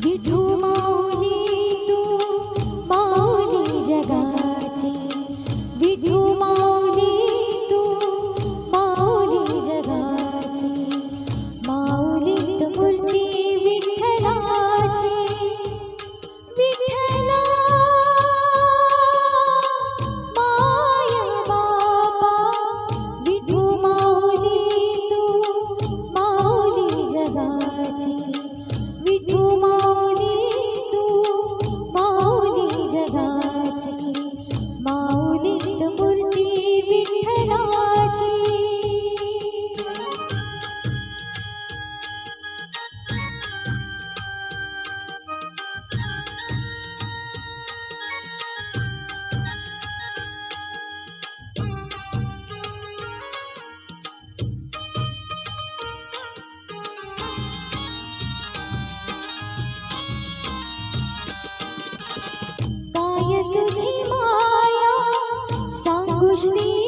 विठू माऊली तू माऊली जगाची, विठू माऊली तू माऊली जगाची, माऊलीत मूर्ती विठ्ठलाची, विठ्ठला माय बाबा, विठू माऊली तू माऊली जगाची, विठू माऊली तू माऊली जगाची, माऊलीत मूर्ती विठ्ठलाची. काय तुझी माया सांगू श्री